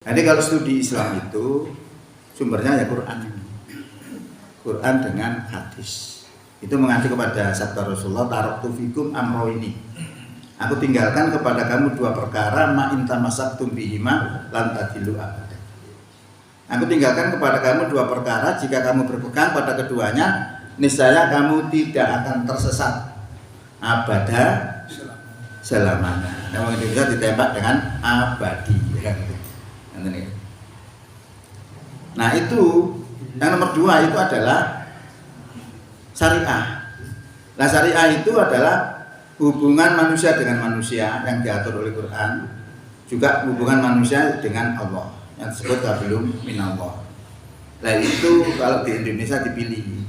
Jadi kalau studi Islam itu sumbernya ya Quran. Quran dengan hadis. Itu mengacu kepada sabda Rasulullah, taraktu fikum amroini. Aku tinggalkan kepada kamu dua perkara, ma in tamassaktum bihima lan tadillu abada. Aku tinggalkan kepada kamu dua perkara, jika kamu berpegang pada keduanya, niscaya kamu tidak akan tersesat abada selamanya. Yang bisa ditembak dengan abadi. Nah itu yang nomor dua itu adalah syariah. Nah syariah itu adalah hubungan manusia dengan manusia yang diatur oleh Quran, juga hubungan manusia dengan Allah yang disebut qablum minallah. Nah itu kalau di Indonesia dipilih,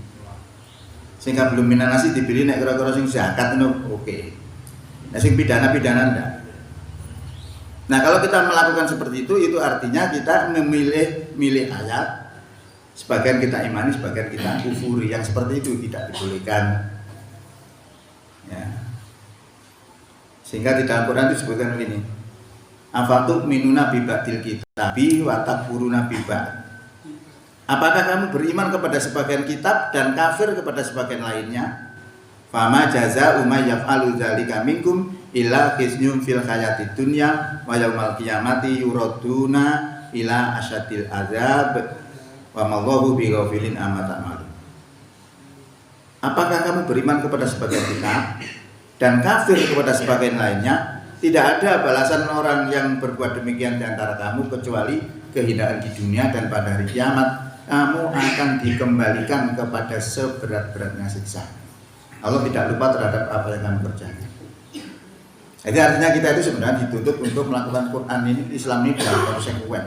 sehingga belum minanasi dipilih nek kira-kira sing zakat itu oke. Nah sing pidana-pidana ndak. Nah kalau kita melakukan seperti itu artinya kita memilih ayat, sebagian kita imani, sebagian kita kufuri. Yang seperti itu tidak dibolehkan. Ya. Sehingga di dalam Quran disebutkan begini, afatu minuna bibadil kitabi wa takfuruna bibad. Apakah kamu beriman kepada sebagian kitab dan kafir kepada sebagian lainnya? Fama jazaa'u may yaf'alu dzalika minkum illa khizyun fil hayatid dunya wa yaumal qiyamati yuraduna ila asyadil azab wa mallahu bighafilin amma ta'malun. Apakah kamu beriman kepada sebagian kitab dan kafir kepada sebagian lainnya? Tidak ada balasan orang yang berbuat demikian di antara kamu kecuali kehinaan di dunia, dan pada hari kiamat kamu akan dikembalikan kepada seberat-beratnya siksa. Allah tidak lupa terhadap apa yang kamu kerjakan. Jadi artinya kita itu sebenarnya dituntut untuk melakukan Quran ini, Islam ini dengan konsekuen.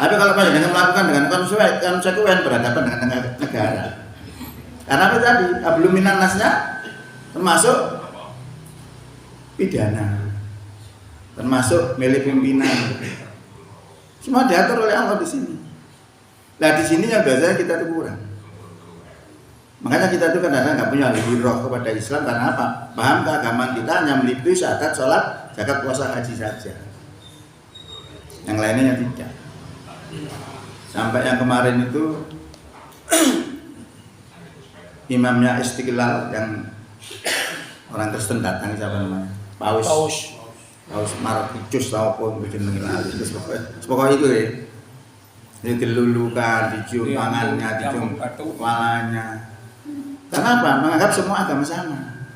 Tapi kalau dengan melakukan dengan konsekuen berhadapan dengan negara. Karena apa tadi? Belum minannasnya termasuk pidana, termasuk milik pimpinan. Semua diatur oleh Allah di sini. Nah di sini yang biasanya kita itu kurang. Makanya kita itu kadang-kadang nggak punya hidroh kepada Islam karena apa? Paham keagamaan kita hanya meliputi syahadat, sholat, zakat, puasa, haji saja. Yang lainnya tidak. Sampai yang kemarin itu imamnya Istiqlal yang orang Kristen datang, siapa namanya? Paus Markus ataupun jeneng lali. Pokoknya itu ya. Ini dilulukan, dicium tangannya, dicium kepalanya. Kenapa? Menganggap semua agama sama.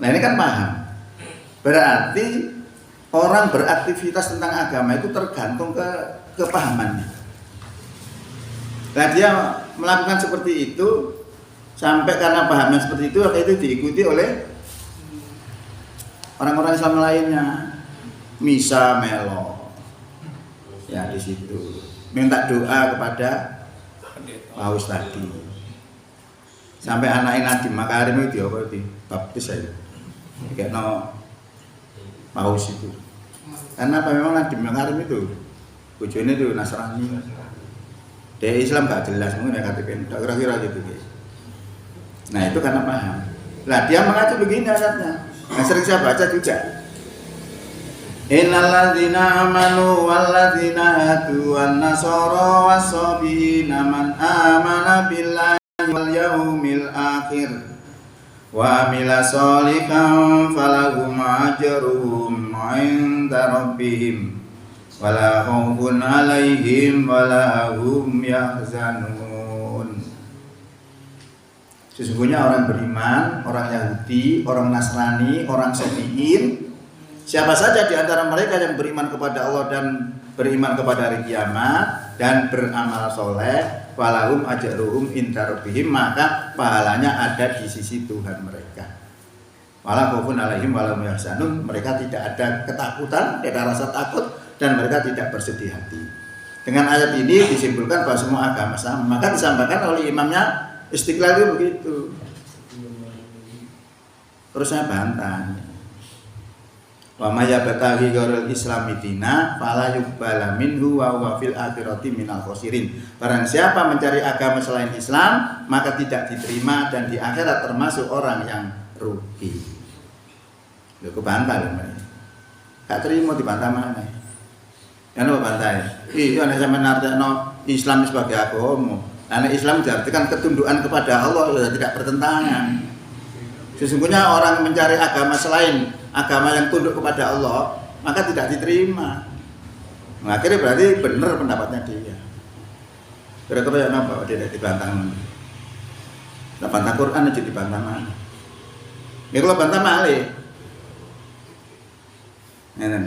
Nah ini kan paham. Berarti orang beraktivitas tentang agama itu tergantung ke kepahamannya. Nah dia melakukan seperti itu sampai karena pahamnya seperti itu diikuti oleh orang-orang Islam lainnya. Misa melo, ya di situ minta doa kepada Paus tadi. Sampai anak Nadiem Makarim itu baptis saya. Kayak Paus itu. Karena apa, memang Nadiem Makarim itu bojone itu Nasrani. Dia Islam gak jelas, mungkin ya KTP kira-kira gitu guys. Nah itu karena paham. Lah dia mengacu begini ayatnya. Nah sering saya baca juga. Innalladzina amanu walladzina hadu wan nasara was-sabiina man amana billahi wal yaumil akhir wa amila sholihan falahum ajruhum 'inda rabbihim wala khaufun 'alaihim wala hum yahzanun. Sesungguhnya orang beriman, orang Yahudi, orang Nasrani, orang Sabiin, siapa saja di antara mereka yang beriman kepada Allah dan beriman kepada hari kiamat dan beramal soleh, falahum ajruhum inda rabbihim, maka pahalanya ada di sisi Tuhan mereka. Wala khaufun 'alaihim wala hum yahzanun, mereka tidak ada ketakutan, tidak ada rasa takut, dan mereka tidak bersedih hati. Dengan ayat ini disimpulkan bahwa semua agama sama. Maka disampaikan oleh imamnya Istiqlal itu begitu. Terus saya bantah. Wa may yabtaghi ghairal islami dina fala yuqbala minhu wa huwa fil akhirati minal khosirin. Barang siapa mencari agama selain Islam, maka tidak diterima dan di akhirat termasuk orang yang rugi. Lho kebantah lho. Gak terima dibantah mana. Karena saya. Iya nek sampeyan artekno Islam sebagai agama. Nah, Islam diartikan ketundukan kepada Allah ya tidak bertentangan. Sesungguhnya orang mencari agama selain agama yang tunduk kepada Allah, maka tidak diterima. Nah, akhirnya berarti benar pendapatnya dia. Kira-kira yang apa? Dia tidak dibantah. Nah, bantah Quran aja dibantah mana? Ya kalau bantah malih. Nah,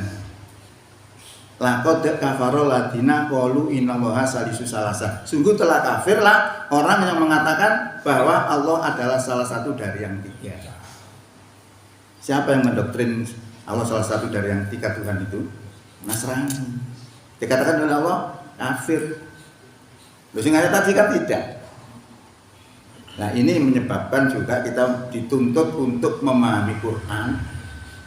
laqad kafara ladina qalu innallaha salisu salasa. Sungguh telah kafirlah orang yang mengatakan bahwa Allah adalah salah satu dari yang tiga. Siapa yang mendoktrin Allah salah satu dari yang tiga Tuhan itu? Nasrani. Dikatakan oleh Allah kafir. Loh sing ayat tadi kan tidak. Nah, ini menyebabkan juga kita dituntut untuk memahami Quran.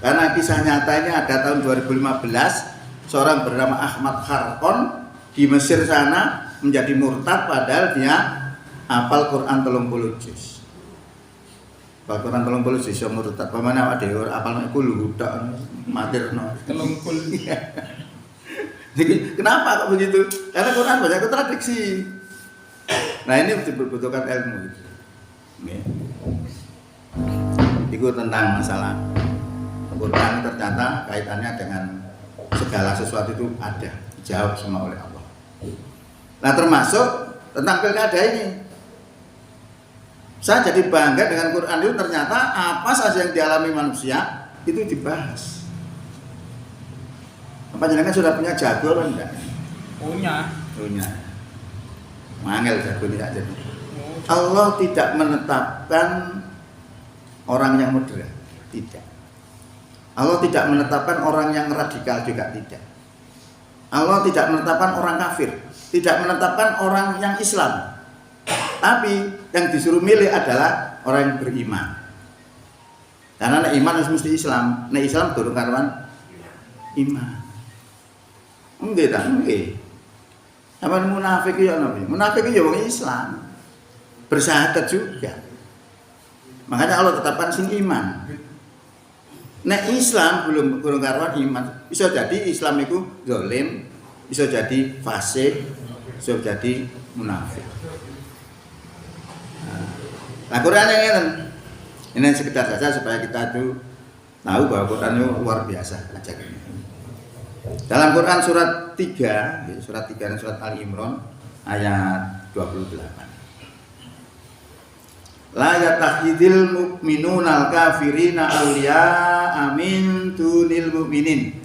Karena kisah nyatanya ada tahun 2015. Seorang bernama Ahmad Kharqon di Mesir sana menjadi murtad padahal dia hafal Quran 30 juz. Hafal Quran 30 juz yo murtad. Pamane awake dhewe hafal nek kulo tok matirno 30. Jadi kenapa kok begitu? Karena Quran banyak kontradiksi. Nah, ini dibutuhkan ilmu gitu. Itu tentang masalah Quran ternyata kaitannya dengan segala sesuatu itu ada, dijawab semua oleh Allah. Nah, termasuk tentang pilkada ini. Saya jadi bangga dengan Quran itu, ternyata apa saja yang dialami manusia itu dibahas. Apa jenengan sudah punya jago kan enggak? Punya. Mangel jago tidak jadi. Allah tidak menetapkan orang yang moderat, tidak. Allah tidak menetapkan orang yang radikal juga tidak. Allah tidak menetapkan orang kafir, tidak menetapkan orang yang Islam. Tapi yang disuruh milih adalah orang yang beriman. Karena nek iman harus mesti Islam, nek Islam durung karuan iman. Enggak ta, enggak. Apa munafik ya nabi? Munafik ya wong Islam. Bersyahadat juga. Makanya Allah tetapkan sing iman. Nek Islam belum karuan iman. Bisa jadi Islam itu zalim, bisa jadi fasik, bisa jadi munafik. Nah, Quran ini sekedar saja supaya kita itu tahu bahwa Quran itu luar biasa ajarannya. Dalam Quran surat 3 dan surat Ali Imran ayat 28. La yatakhidil mu'minuna al-kafirina awliya'a min dunil mu'minin.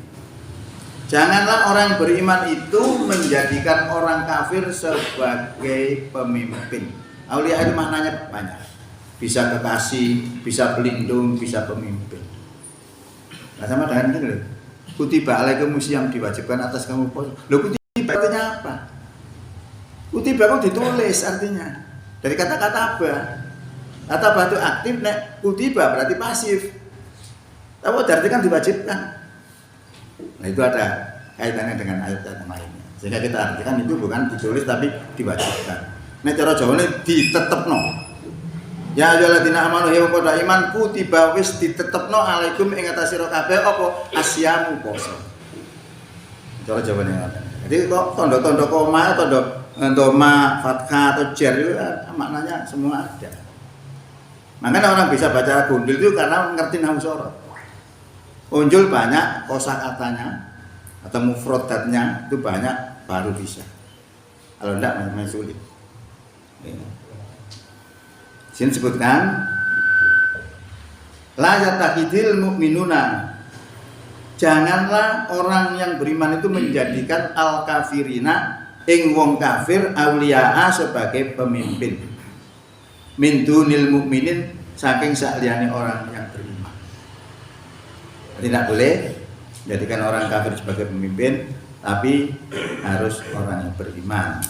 Janganlah orang yang beriman itu menjadikan orang kafir sebagai pemimpin. Aulia itu maknanya banyak. Bisa kekasih, bisa pelindung, bisa pemimpin. Nah, sama dengan ini loh. Kutiba alaikum yang diwajibkan atas kamu. Loh, kutiba artinya apa? Kutiba itu ditulis artinya. Dari kata-kata apa? Kata batu aktif, nek kutiba berarti pasif. Tapi berarti kan diwajibkan. Nah, itu ada kaitannya dengan ayat-ayat yang lainnya. Sehingga kita artikan itu bukan ditulis tapi diwajibkan. Nek cara Jawane ditetepno. Ya ayyuhalladzina amanu ya padha iman kutiba wis ditetepno alaikum ing atas sira kabeh apa asyamu poso. Cara Jawane ngoten. Jadi kok tondo-tondo koma, tondo ma, fathah atau jar itu maknanya semua ada. Makanya orang bisa baca gundul itu karena ngerti nahwu sorot. Unjul banyak kosakatanya atau mufrodatnya itu banyak baru bisa. Kalau enggak memang sulit. Sini sebutkan la yatakhidil mu'minuna. Janganlah orang yang beriman itu menjadikan al-kafirina ing wong kafir auliaa sebagai pemimpin. Min dunil mu'minin saking saliyane orang yang beriman. Tidak boleh jadikan orang kafir sebagai pemimpin, tapi harus orang yang beriman.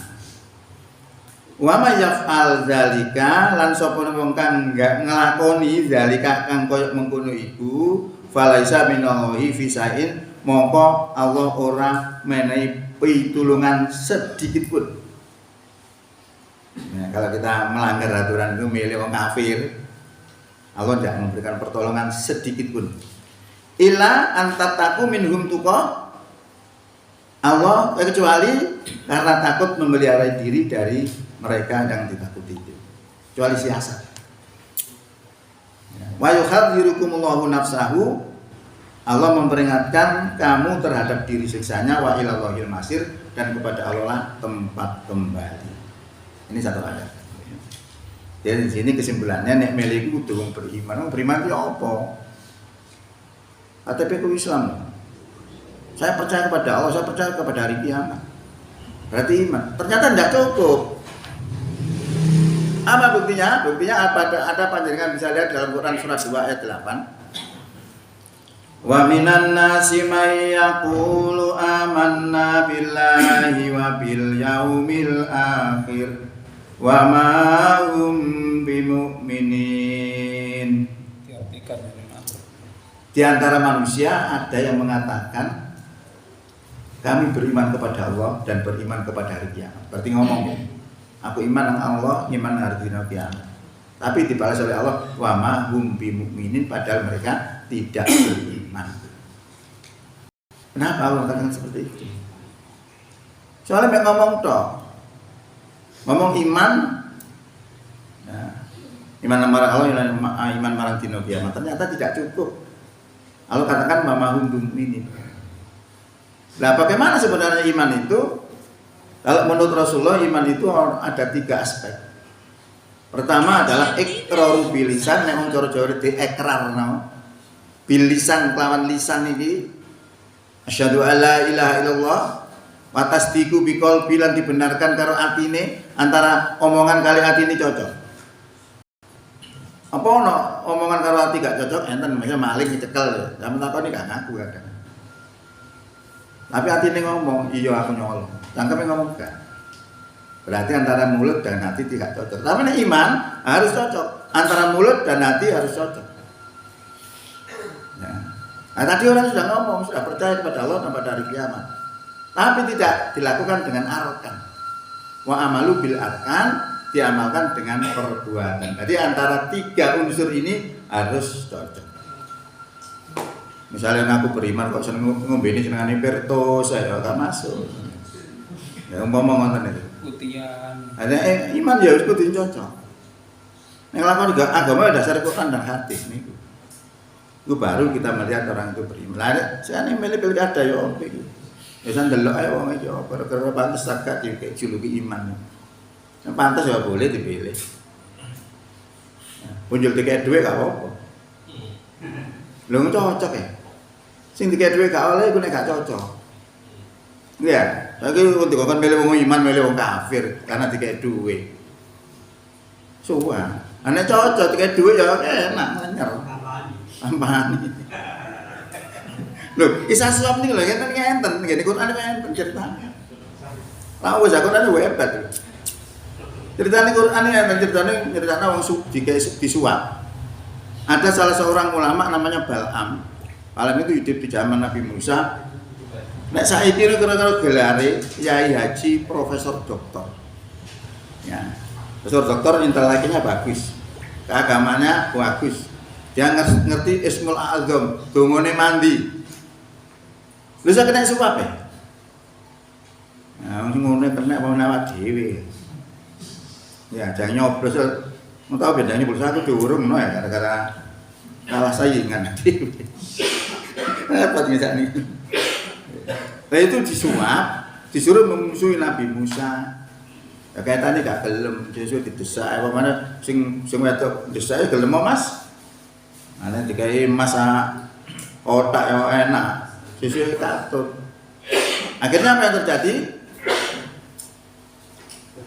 Wa may yaf'al zalika lan sapa wong kang enggak nglakoni zalika kang koyo mengkono iku falaisa minallahi fisain mongko Allah ora menehi pitulungan sedikit pun. Nah, kalau kita melanggar aturan itu milih orang kafir, Allah tidak memberikan pertolongan sedikit pun. Illa antataku minhum tuqa, Allah kecuali karena takut memelihara diri dari mereka yang ditakuti itu. Kecuali siasat. Wa yuhadzirukumullahu nafsahu, Allah memperingatkan kamu terhadap diri siksanya, wa ilallahil masir, dan kepada Allah lah tempat kembali. Ini satu ayat. Jadi di sini kesimpulannya nek milih kudu wong beriman. Wong beriman itu apa? KTP ku Islam. Saya percaya kepada Allah, saya percaya kepada hari kiamat. Berarti iman. Ternyata tidak cukup. Apa buktinya? Buktinya ada panjenengan bisa lihat dalam Quran surat 2 ayat 8. Wa minan nasi may yaqulu amanna billahi wa bil yaumil akhir wa ma hum bimu'minin. Di antara manusia ada yang mengatakan kami beriman kepada Allah dan beriman kepada hari kiamat. Berarti ngomong, aku iman dengan Allah, iman dengan hari kiamat. Tapi dibalas oleh Allah, wa ma hum bimu'minin, padahal mereka tidak beriman. Kenapa Allah katakan seperti itu? Soalnya mereka ngomong iman, ya, iman marang Allah, iman marang dino kiamat. Ternyata tidak cukup. Allah katakan wa ma hum bimu'minin. Nah, bagaimana sebenarnya iman itu? Kalau menurut Rasulullah, iman itu ada 3 aspek. Pertama adalah iqraru bilisan, yang coro-coro di ikrarno. Bilisan kelawan lisan ini asyhadu alla ilaha illallah wa tasdiqu biqalbi, lan dibenarkan karo atine, antara omongan kali atine cocok. Apa ono omongan karo ati gak cocok, enten misal maling dicekel, sampe takoni gak ngaku kadang. Tapi atine ngomong, iya aku nyolong. Cangkeme ngomong gak. Berarti antara mulut dan hati tidak cocok. Tapi iman harus cocok. Antara mulut dan hati harus cocok. Ya. Nah, tadi orang sudah ngomong, sudah percaya kepada Allah dan pada hari kiamat. Tapi tidak dilakukan dengan arkan. Wa amalu bil arkan, diamalkan dengan perbuatan. Jadi antara 3 unsur ini harus cocok. Misalnya aku beriman kok seneng ngombene jenengane Perto, saya gak masuk. Ya umpama ngoten iki. Putihan. Ada iman ya harus kudu cocok. Nek lakon juga agama dasar Quran dan hadis niku. Itu baru kita melihat orang itu beriman. Lah saya milih pilkada ya opo iki. Ya san delok ae wong iki opo perkara pantes zakat ya kayak juluki iman. Yang pantas ya boleh dipilih. Punjul tiket duit gak apa-apa. Lho cocok ya. Sing tiket duit gak oleh iku nek gak cocok. Iya, lagi untuk kan milih wong iman, milih wong kafir karena tiket duit. Suwa, ane cocok tiket duit ya enak nyer. Ampani. Loh, kisah suap nih loh, ngenten, gini Quran ngenten ceritanya. Lah wes aku nanya hebat. Ceritanya Quran ngenten ceritanya wong disuap. Ada salah seorang ulama namanya Bal'am. Bal'am itu hidup di zaman Nabi Musa. Nek saiki kira-kira gelare Yai Haji Profesor Doktor. Ya. Profesor Doktor inteleknya bagus. Keagamanya bagus. Dia ngerti Ismul Azam, dongone mandi. Lha sak kena suap e. Nah, ngono kena mau nawat dhewe. Ya, jangan nyoblos. Mau tahu bedanya pulsa aku diurung no ya gara-gara kalah saingan dhewe. Apa ini? Nah itu disuap, disuruh memusuhi Nabi Musa. Ya kaitannya gak gelem, disuruh didesak. Apa mana sing wedok desak gelem Mas. Ana dikai Mas otak yang enak. Disuruh katut. Akhirnya apa yang terjadi?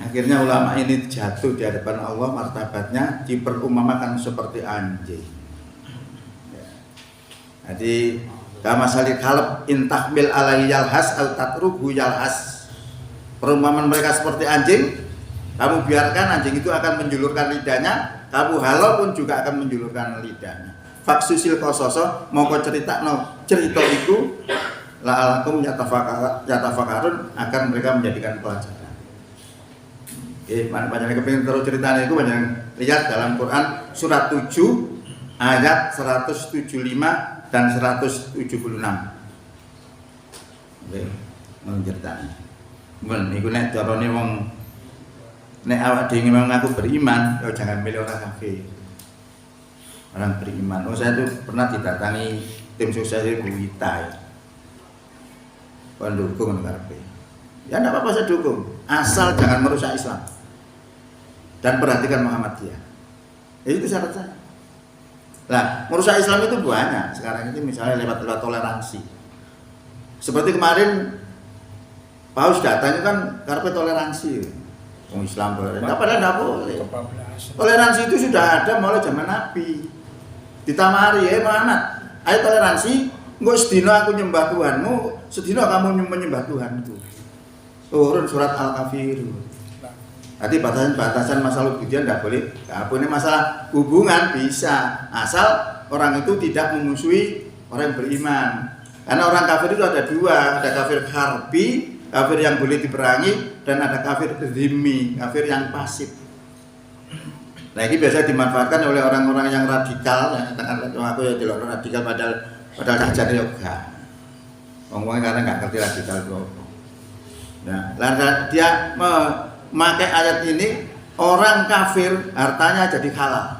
Akhirnya ulama ini jatuh di hadapan Allah, martabatnya diperumpamakan seperti anjing. Ya. Jadi kama salih kalb intahmil alaihi yalhas al tatruhu yalhas. Perumpamaan mereka seperti anjing, kamu biarkan anjing itu akan menjulurkan lidahnya, kamu halau pun juga akan menjulurkan lidahnya. Faksusil kososo mongko cerita itu la'alakum yatafakarun, agar mereka menjadikan pelajaran. Oke, banyak kepingin terus ceritanya itu banyak lihat dalam Quran surat 7 ayat 175 dan 176. Oke. menceritakan. Men iku nek carane wong nek awak dhewe memang aku beriman, ya jangan milih orang kafir. Orang beriman. Oh, saya tuh pernah didatangi tim sukses Bu Wita. Pendukung karepe. Ya enggak apa-apa saya dukung, asal jangan merusak Islam. Dan perhatikan Muhammadiyah. Itu syarat saya. Nah, merusak Islam itu banyak. Sekarang ini misalnya lewat toleransi. Seperti kemarin Paus datang kan karena toleransi. Orang Islam toleransi. Padahal tidak boleh. Toleransi itu sudah ada mulai zaman Nabi. Ditamari, Muhammad, ayo toleransi. Engko sedina aku nyembah Tuhanmu, sedina kamu menyembah Tuhanku. Turun surat Al-Kafirun. Jadi batasan masalah ubudiah tidak boleh. Nah, ini masalah hubungan bisa, asal orang itu tidak memusuhi orang yang beriman. Karena orang kafir itu ada dua, ada kafir harbi, kafir yang boleh diperangi, dan ada kafir zimmi, kafir yang pasif. Nah ini biasa dimanfaatkan oleh orang-orang yang radikal, yang katakan aku ya tidak radikal padahal saja yoga. Ngomongnya karena nggak ngerti radikal itu. Nah, lantas dia memakai ayat ini, orang kafir hartanya jadi halal,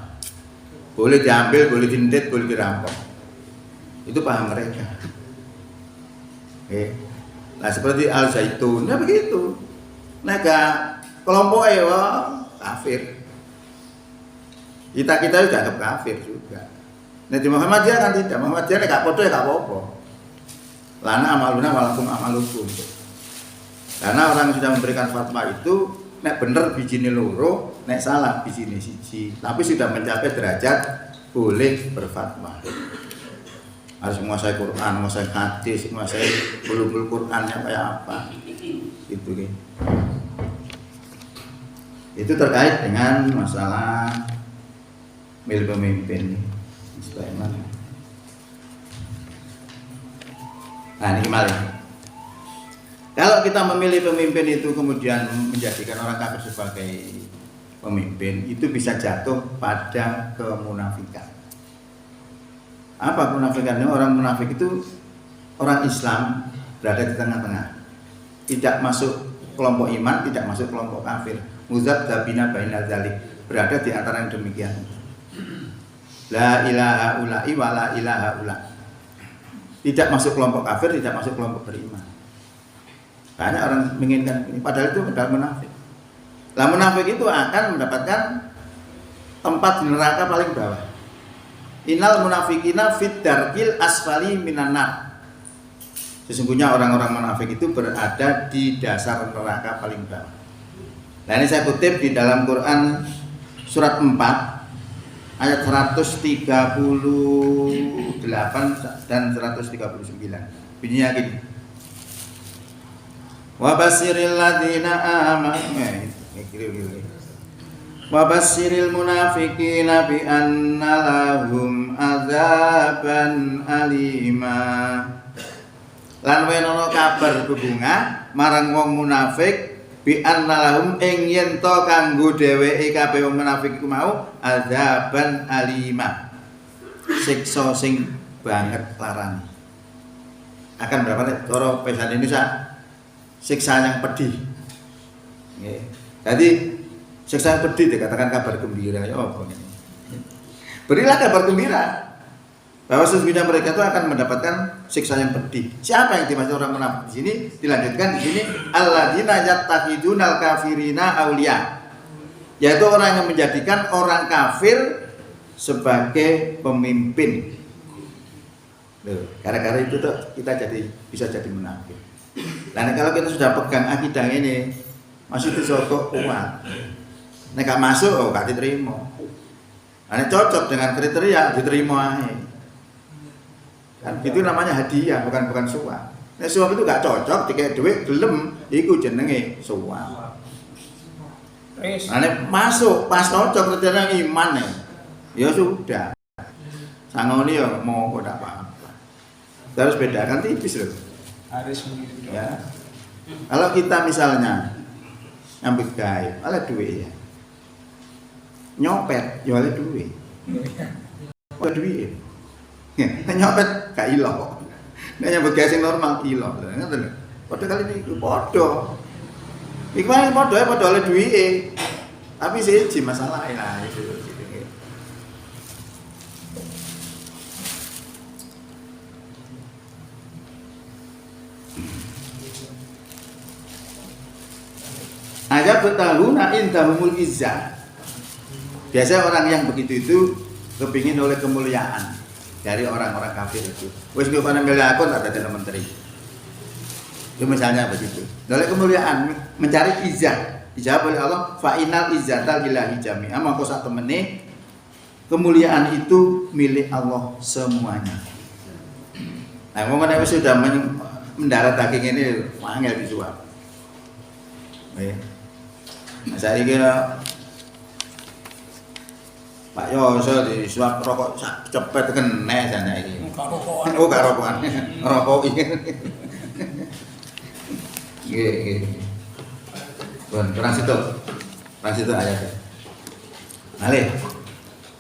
boleh diambil, boleh dindet, boleh dirampok. Itu paham mereka. Nah seperti Al Zaitun, ya begitu. Mereka kelompok kafir. Kita juga anggap kafir juga. Nah di Muhammadiyah kan tidak. Muhammadiyah nek gak podo ya gak apa-apa. Lana amaluna walakum amalukum. Karena orang yang sudah memberikan fatwa itu nek bener bijine loro, nek salah bijine siji. Tapi sudah mencapai derajat boleh berfatwa. Harus menguasai Quran, menguasai hadis, menguasai ulumul Qurannya kayak apa. Gitu kan. Itu terkait dengan masalah milih pemimpin. Nah ini kembali. Kalau kita memilih pemimpin itu kemudian menjadikan orang kafir sebagai pemimpin, itu bisa jatuh pada kemunafikan. Apa kemunafikannya? Orang munafik itu orang Islam berada di tengah-tengah, tidak masuk kelompok iman, tidak masuk kelompok kafir. Muzabdzabina baina dzalik, berada di antara yang demikian. La ilaha ula'i wa la ilaha ula'. Tidak masuk kelompok kafir, tidak masuk kelompok beriman. Banyak orang menginginkan ini, padahal itu adalah munafik. Lah munafik itu akan mendapatkan tempat di neraka paling bawah. Innal munafiqina fid darkil asfali minan nar. Sesungguhnya orang-orang munafik itu berada di dasar neraka paling bawah. Nah ini saya kutip di dalam Quran surat 4 ayat 138 dan 139. Bunyinya gini. Wa basyiril ladzina amanu wa basyiril munafiqina bi anna lahum adzaban alima. Lan wenono kabar bebunga marang wong munafik bi annalahum ing yen to kanggo dheweke kabeh wong munafik iku mau adzaban alima, siksa sing banget larane. Akan berapa nek cara bahasa Indonesia siksa yang pedih. Nggih. Jadi siksa yang pedih dikatakan kabar gembira ya apa ini. Berilah kabar gembira bahwa sesungguhnya mereka itu akan mendapatkan siksa yang pedih. Siapa yang dimaksud orang munafik di sini? Dilanjutkan di sini alladzina yattakhidunal kafirina auliya. Yaitu orang yang menjadikan orang kafir sebagai pemimpin. Loh, gara-gara itu tuh kita bisa jadi munafik. Nah, kalau kita sudah pegang akidah ini, masih disokok kuat. Nek gak masuk, gak diterima. Nah, cocok dengan kriteria diterima aja. Kan itu namanya hadiah, bukan suap. Nek suap itu gak cocok, dikasih duit gelem, iku jenenge suap. Nah, nek masuk pas cocok kriteria iman ya sudah. Sangoni ya mau kok ndak apa-apa. Harus bedakan tipis loh. Harus begitu. Ya. Kalau kita misalnya ngambil gaib, ada duit ya. Nyopet, ya ada duit. Ada duit. Nyopet gak iloh. Nek nyambut gawe sing normal iloh. Padha kali niku padha. Iku padha oleh duwike. Tapi siji masalah lah itu. Ada betahuna indahumul izzah. Biasanya orang yang begitu itu kepingin oleh kemuliaan dari orang-orang kafir itu. Wis nggih ana milih aku tak dadi menteri. Itu misalnya begitu. Oleh kemuliaan mencari izzah. Dijawab oleh Allah, fa innal izzata lillahi jami'a. Maka sak temene kemuliaan itu milik Allah semuanya. Nah, ngomong wis sudah mendarat daging ini angel disuap. Nah, saya kira Pak Yoso disuap rokok cepet kena sana ini. Oh, gak rokokan. Rokok ini. Nggih. Kurang situ ayatnya. Malih.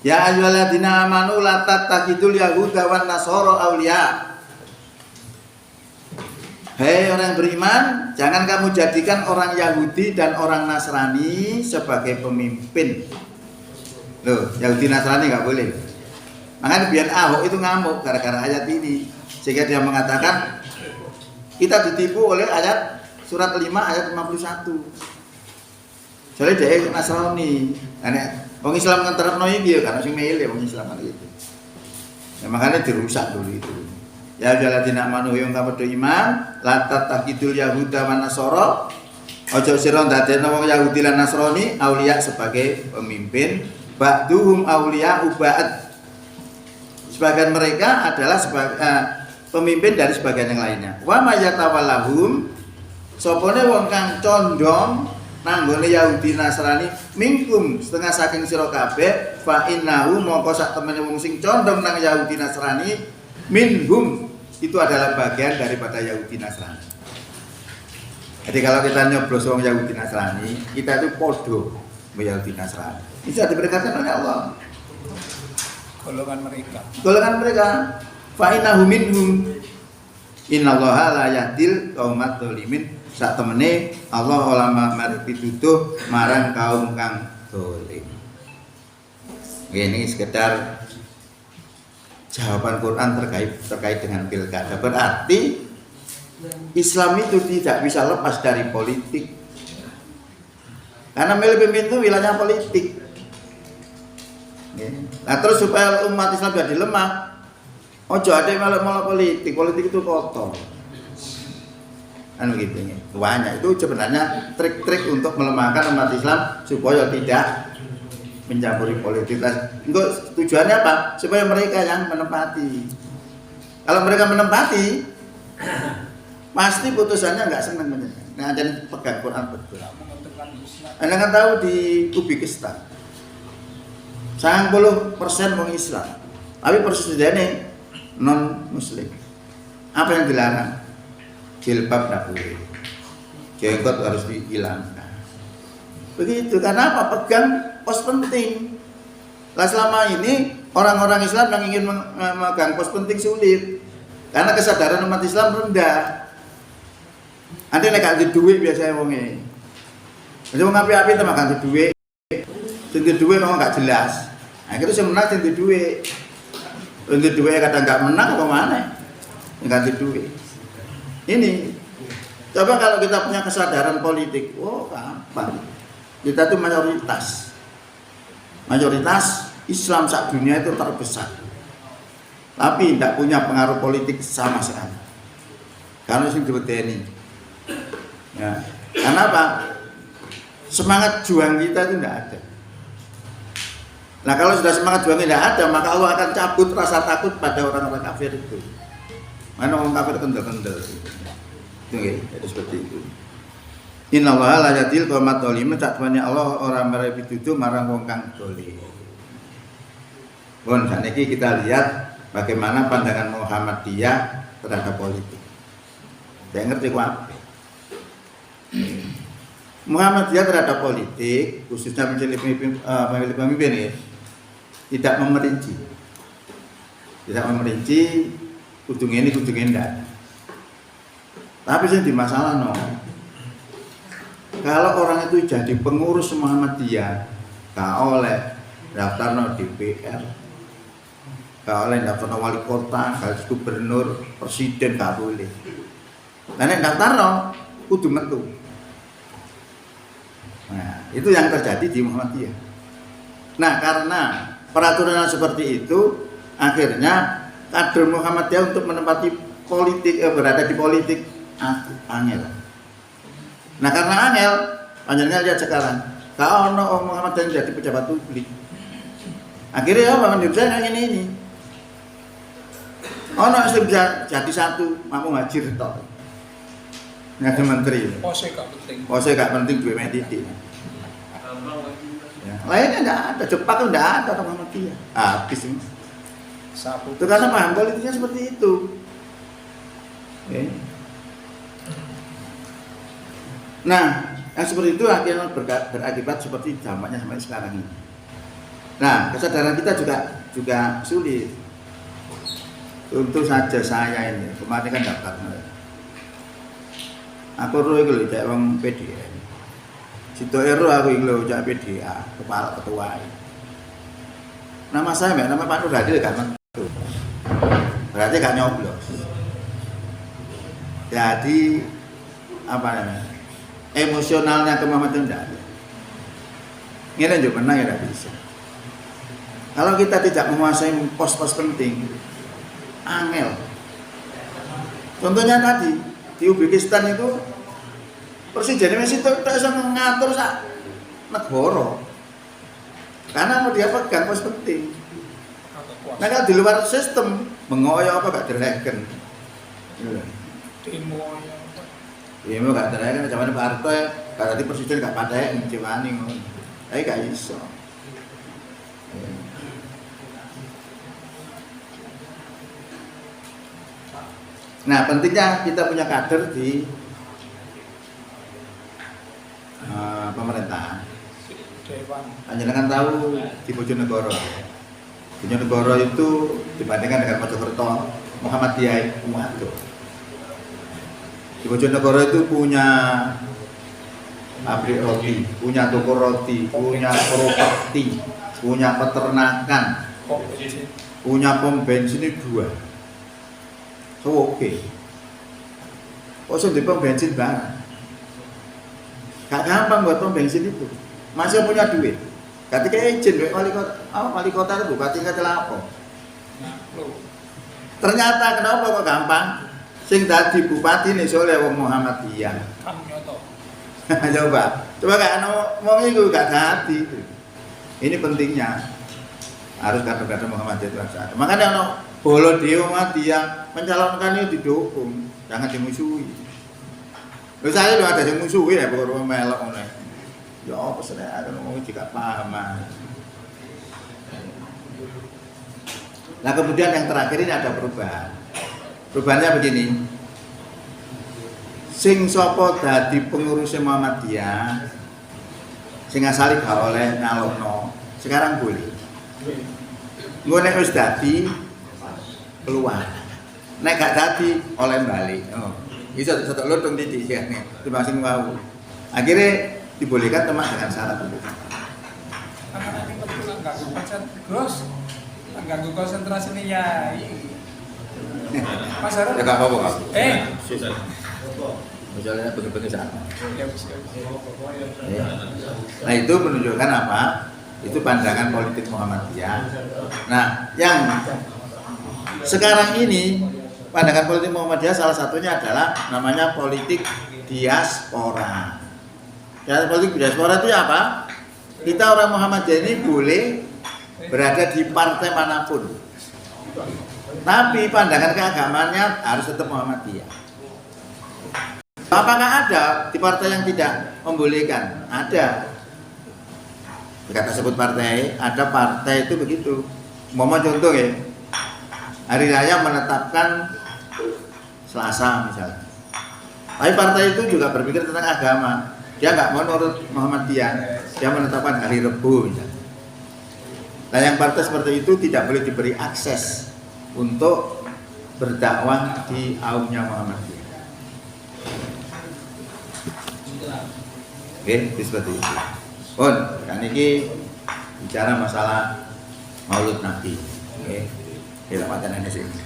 Ya ayyuhalladzina amanu la tattakhidul yahuda wan nasara auliya. Hei orang yang beriman, jangan kamu jadikan orang Yahudi dan orang Nasrani sebagai pemimpin. Loh, Yahudi Nasrani nggak boleh. Makanya biar Ahok itu ngamuk gara-gara ayat ini. Sehingga dia mengatakan kita ditipu oleh ayat surat 5 ayat 51. Soalnya dia Nasrani. Orang Islam nganterno iki ya kan sing milih orang Islam itu. Ya, makanya dirusak dulu itu. Ya alladzina amanu yang kamu beriman, la tattakhidul yahuda wan nasara. Ojo sira ndadekno wong Yahudi lan Nasrani auliya sebagai pemimpin, ba'duhum auliya uba'at. Sebagian mereka adalah pemimpin dari sebagian yang lainnya. Wa may yatawallahum sopone wong kang condong nanggone Yahudi Nasrani minkum setengah saking sira kabeh fa innahu mongko sak temene wong sing condong nang Yahudi Nasrani minhum itu adalah bagian daripada Yahudi Nasrani. Jadi kalau kita nyoblos orang Yahudi Nasrani, kita itu podo Yahudi Nasrani. Bisa diberkatkan oleh Allah. Golongan mereka. Fa innahum minhum. Innallaha la yahdil qaumat dzalimin. Sak temene Allah ora mari pitutuh marang kaum kang zalim. Ini sekedar jawaban Quran terkait dengan pilkada. Berarti Islam itu tidak bisa lepas dari politik. Karena milih pemimpin itu wilayah politik. Nah terus supaya umat Islam jadi lemah, ojo ada yang malah politik. Politik itu kotor. Kan begitu ya. Banyak itu sebenarnya trik-trik untuk melemahkan umat Islam supaya tidak mencampuri politik. Untuk tujuannya apa? Supaya mereka yang menempati. Kalau mereka menempati, pasti putusannya nggak senang benar. Nah, jadi pegang Quran betul. Anda kan tahu di Uzbekistan, 90% orang Islam, tapi presidennya non Muslim. Apa yang dilarang? Jilbab tidak boleh, jenggot harus dihilangkan. Begitu. Karena apa? Pegang pos penting. Lah selama ini orang-orang Islam yang ingin memegang pos penting sulit karena kesadaran umat Islam rendah. Anda nek gak duit biasanya wonge. Jadi wong api-api teman ganti duit. Sing duit kok gak jelas. Nah, itu sing menang sing duit. Sing duit kadang gak menang apa mana? Ganti duit. Ini coba kalau kita punya kesadaran politik, oh gampang. Kita itu mayoritas Islam sak dunia itu terbesar, tapi tidak punya pengaruh politik sama sekali. Karena sing diwedeni. Ya. Karena apa? Semangat juang kita itu tidak ada. Nah kalau sudah semangat juang tidak ada, maka Allah akan cabut rasa takut pada orang-orang kafir itu. Mana orang kafir kendel-kendel. Itu ya, jadi seperti itu. Innallaha la yahdil qaumat dzalimin. Sakjane Allah ora marai pitutuh marang wong kang zalim. Bon, saniki kita lihat bagaimana pandangan Muhammadiyah terhadap politik. Saya ngerti kok apa. Muhammadiyah terhadap politik, khususnya memilih pemimpin ya, tidak memerinci. Tidak memerinci ujung ini enggak. Tapi sing dimasalahno, kalau orang itu jadi pengurus Muhammadiyah, gak oleh daftarno DPR, gak oleh daftarno wali kota, gak gubernur, presiden, gak boleh. Nah nek daftarno kudu metu. Nah, itu yang terjadi di Muhammadiyah. Nah, karena peraturan seperti itu, akhirnya kader Muhammadiyah untuk menempati politik, berada di politik angel. Nah karena angel, panjenengan lihat sekarang, kalau ono Muhammadiyah jadi pejabat publik, akhirnya apa Indonesia kayak ini. Ono bisa jadi satu, mau ngajir tok. Nggak ada menteri. Pose gak penting duwe titik. Ya, lainnya enggak ada, Jepang tuh enggak ada Muhammadiyah. Habis ini. Itu karena paham politiknya seperti itu. Okay. Nah, yang seperti itu akhirnya berakibat seperti dampaknya sampai sekarang ini. Nah, kesadaran kita juga sulit. Tentu saja saya ini kemarin kan daftar. Aku roh iku lho cek wong PDN. Situ ero aku iku lho cek PDA, kepala ketua. Nama saya nama Pak Nur Hadi gak metu. Berarti gak nyoblos. Jadi apa namanya? Emosionalnya Muhammadiyah tidak ada. Ini juga benar ya tidak bisa. Kalau kita tidak menguasai pos-pos penting, angel. Contohnya tadi di Uzbekistan itu presiden itu tidak bisa mengatur sak negara, karena mau dia pegang pos penting. Nah kalau di luar sistem mengoyo apa gak direken. Demo gak direken zaman partai, berarti presiden gak padahal ngejewani ngono. Tapi gak iso. Nah, pentingnya kita punya kader di pemerintahan. Panjenengan tahu di Bojonegoro. Bojonegoro itu dibandingkan dengan Mojokerto, Muhammadiyah Muhammad. Di Bojonegoro itu punya pabrik roti, punya toko roti, punya properti, punya peternakan, punya pom bensin itu 2. So, oke. Kok di pom bensin barang? Gak gampang buat pom bensin itu. Masih punya duit. Ketika izin wali kota itu buka tingkat apa? Ternyata kenapa kok gampang? Sing tadi bupati nih soalnya wong Muhammadiyah. Coba gak ngomong itu gak hati. Ini pentingnya harus kader-kader Muhammadiyah itu ada. Makanya bolo dia Muhammadiyah mencalonkan itu didukung, jangan dimusuhi. Lalu saya udah ada yang musuhi ya, baru melok ngono. Ya apa sih ada ngomong juga paham. Nah kemudian yang terakhir ini ada perubahan. Perubahannya begini. Sing sapa dadi pengurus Muhammadiyah, sing asale gak oleh nyalonno, sekarang boleh. Engko nek wis dadi keluar. Nek gak dadi oleh balik. Oh. Iso satu lodong titik ya nih, masing mau. Akhirnya dibolehkan cuma dengan syarat dulu. Ganggu konsentrasi nih ya. Mas Harun. Ya gak apa-apa. Misalnya bener-bener sama. Nah itu menunjukkan apa? Itu pandangan politik Muhammadiyah. Nah yang sekarang ini pandangan politik Muhammadiyah salah satunya adalah namanya politik diaspora. Ya, politik diaspora itu apa? Kita orang Muhammadiyah ini boleh berada di partai manapun, tapi pandangan keagamannya harus tetap Muhammadiyah. Apakah ada di partai yang tidak membolehkan? Ada. Kata sebut partai, ada partai itu begitu. Mau contoh ya, hari raya menetapkan Selasa misalnya. Tapi partai itu juga berpikir tentang agama. Dia nggak mau nurut Muhammadiyah, dia menetapkan hari Rebu misalnya. Nah yang partai seperti itu tidak boleh diberi akses untuk berdakwah di aumnya Muhammadiyah. Oke, seperti itu. Pun, kan ini bicara masalah Maulud Nabi. Oke, kita pacaran di sini.